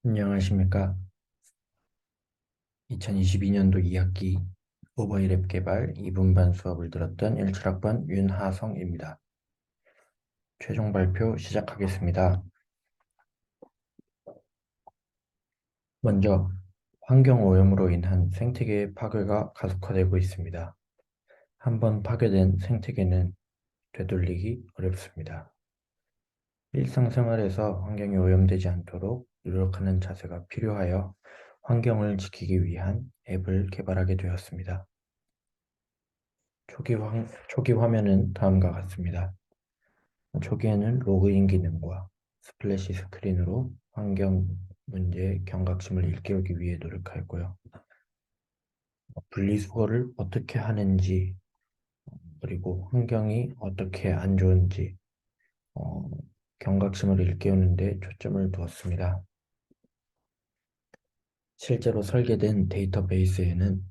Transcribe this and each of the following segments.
안녕하십니까. 2022년도 2학기 모바일 앱 개발 2분반 수업을 들었던 17학번 윤하성입니다. 최종 발표 시작하겠습니다. 먼저 환경 오염으로 인한 생태계의 파괴가 가속화되고 있습니다. 한번 파괴된 생태계는 되돌리기 어렵습니다. 일상생활에서 환경이 오염되지 않도록 노력하는 자세가 필요하여 환경을 지키기 위한 앱을 개발하게 되었습니다. 초기 화면은 다음과 같습니다. 초기에는 로그인 기능과 스플래시 스크린으로 환경 문제의 경각심을 일깨우기 위해 노력하였고요. 분리수거를 어떻게 하는지, 그리고 환경이 어떻게 안 좋은지, 어, 경각심을 일깨우는 데 초점을 두었습니다. 실제로 설계된 데이터베이스에는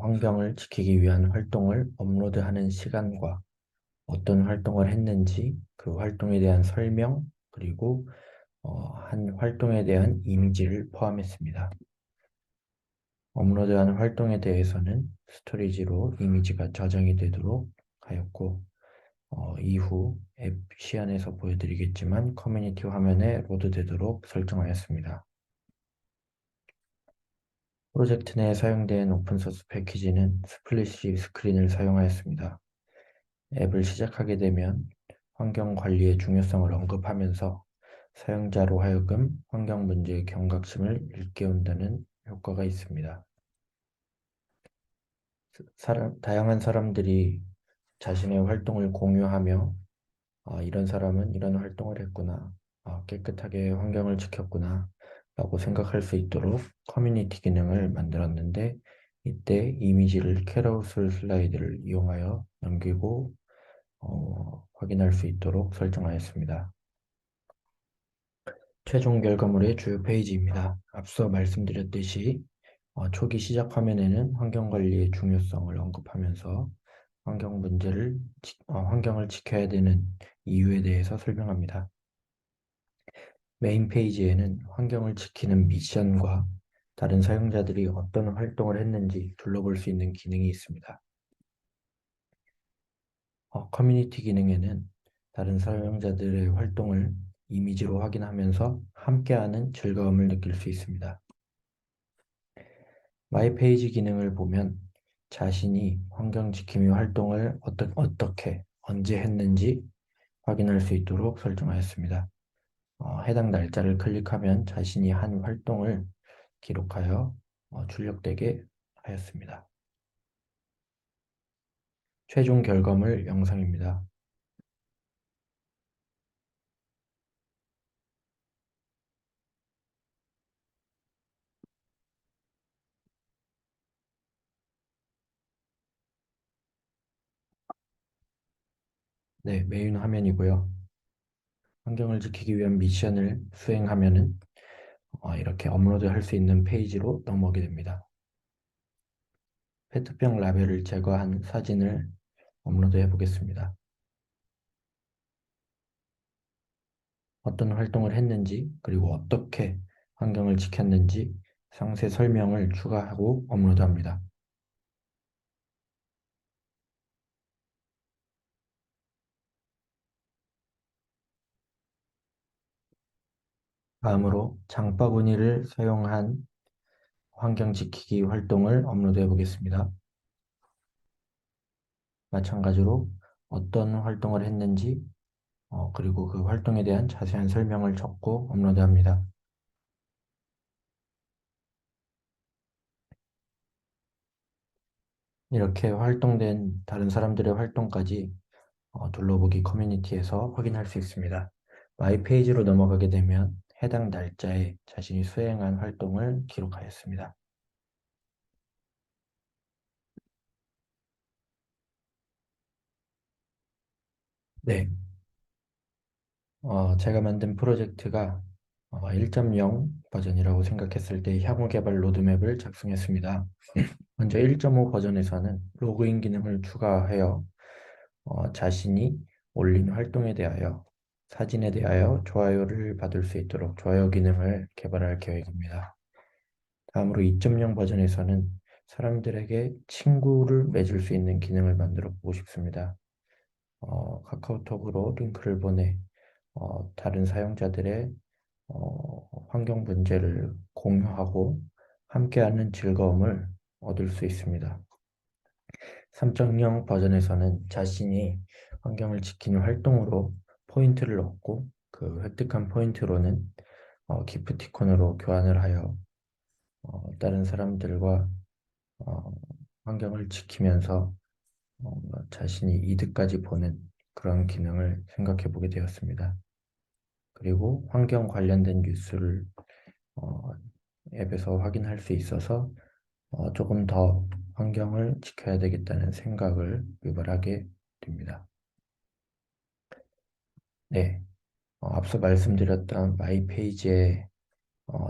환경을 지키기 위한 활동을 업로드하는 시간과 어떤 활동을 했는지 그 활동에 대한 설명, 그리고 한 활동에 대한 이미지를 포함했습니다. 업로드한 활동에 대해서는 스토리지로 이미지가 저장이 되도록 하였고, 이후 앱 시안에서 보여드리겠지만 커뮤니티 화면에 로드되도록 설정하였습니다. 프로젝트 내에 사용된 오픈소스 패키지는 스플래시 스크린을 사용하였습니다. 앱을 시작하게 되면 환경 관리의 중요성을 언급하면서 사용자로 하여금 환경 문제의 경각심을 일깨운다는 효과가 있습니다. 다양한 사람들이 자신의 활동을 공유하며 이런 사람은 이런 활동을 했구나, 깨끗하게 환경을 지켰구나 라고 생각할 수 있도록 커뮤니티 기능을 만들었는데, 이때 이미지를 캐러셀 슬라이드를 이용하여 넘기고 확인할 수 있도록 설정하였습니다. 최종 결과물의 주요 페이지입니다. 앞서 말씀드렸듯이 초기 시작 화면에는 환경관리의 중요성을 언급하면서 환경을 지켜야 되는 이유에 대해서 설명합니다. 메인 페이지에는 환경을 지키는 미션과 다른 사용자들이 어떤 활동을 했는지 둘러볼 수 있는 기능이 있습니다. 커뮤니티 기능에는 다른 사용자들의 활동을 이미지로 확인하면서 함께하는 즐거움을 느낄 수 있습니다. 마이 페이지 기능을 보면 자신이 환경 지킴이 활동을 어떻게, 언제 했는지 확인할 수 있도록 설정하였습니다. 해당 날짜를 클릭하면 자신이 한 활동을 기록하여 출력되게 하였습니다. 최종 결과물 영상입니다. 네, 메인 화면이고요. 환경을 지키기 위한 미션을 수행하면은 이렇게 업로드할 수 있는 페이지로 넘어오게 됩니다. 페트병 라벨을 제거한 사진을 업로드해 보겠습니다. 어떤 활동을 했는지, 그리고 어떻게 환경을 지켰는지 상세 설명을 추가하고 업로드합니다. 다음으로 장바구니를 사용한 환경 지키기 활동을 업로드해 보겠습니다. 마찬가지로 어떤 활동을 했는지, 그리고 그 활동에 대한 자세한 설명을 적고 업로드합니다. 이렇게 활동된 다른 사람들의 활동까지 둘러보기 커뮤니티에서 확인할 수 있습니다. 마이 페이지로 넘어가게 되면 해당 날짜에 자신이 수행한 활동을 기록하였습니다. 네, 제가 만든 프로젝트가 1.0 버전이라고 생각했을 때 향후 개발 로드맵을 작성했습니다. 먼저 1.5 버전에서는 로그인 기능을 추가하여 자신이 올린 활동에 대하여 사진에 대하여 좋아요를 받을 수 있도록 좋아요 기능을 개발할 계획입니다. 다음으로 2.0 버전에서는 사람들에게 친구를 맺을 수 있는 기능을 만들어 보고 싶습니다. 카카오톡으로 링크를 보내 다른 사용자들의 환경 문제를 공유하고 함께하는 즐거움을 얻을 수 있습니다. 3.0 버전에서는 자신이 환경을 지키는 활동으로 포인트를 얻고 그 획득한 포인트로는 기프티콘으로 교환을 하여 다른 사람들과 어, 환경을 지키면서 자신이 이득까지 보는 그런 기능을 생각해 보게 되었습니다. 그리고 환경 관련된 뉴스를 어, 앱에서 확인할 수 있어서 조금 더 환경을 지켜야 되겠다는 생각을 유발하게 됩니다. 네, 앞서 말씀드렸던 마이 페이지에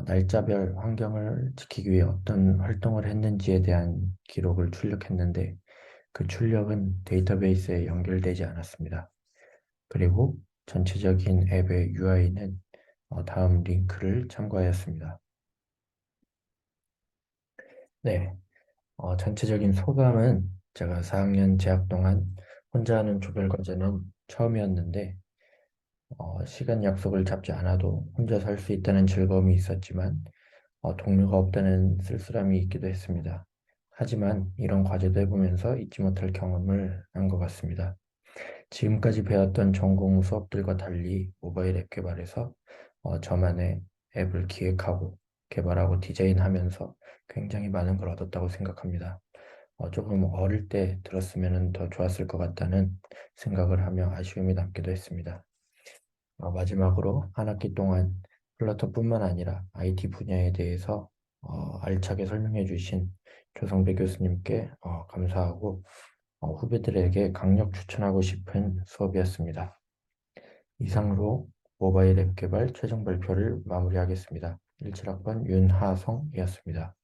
날짜별 환경을 지키기 위해 어떤 활동을 했는지에 대한 기록을 출력했는데 그 출력은 데이터베이스에 연결되지 않았습니다. 그리고 전체적인 앱의 UI는 다음 링크를 참고하였습니다. 네, 전체적인 소감은 제가 4학년 재학 동안 혼자 하는 조별 과제는 처음이었는데 시간 약속을 잡지 않아도 혼자 살 수 있다는 즐거움이 있었지만 동료가 없다는 쓸쓸함이 있기도 했습니다. 하지만 이런 과제도 해보면서 잊지 못할 경험을 한 것 같습니다. 지금까지 배웠던 전공 수업들과 달리 모바일 앱 개발에서 저만의 앱을 기획하고 개발하고 디자인하면서 굉장히 많은 걸 얻었다고 생각합니다. 조금 어릴 때 들었으면 더 좋았을 것 같다는 생각을 하며 아쉬움이 남기도 했습니다. 마지막으로 한 학기 동안 플러터뿐만 아니라 IT 분야에 대해서 알차게 설명해 주신 조성배 교수님께 감사하고 후배들에게 강력 추천하고 싶은 수업이었습니다. 이상으로 모바일 앱 개발 최종 발표를 마무리하겠습니다. 17학번 윤하성이었습니다.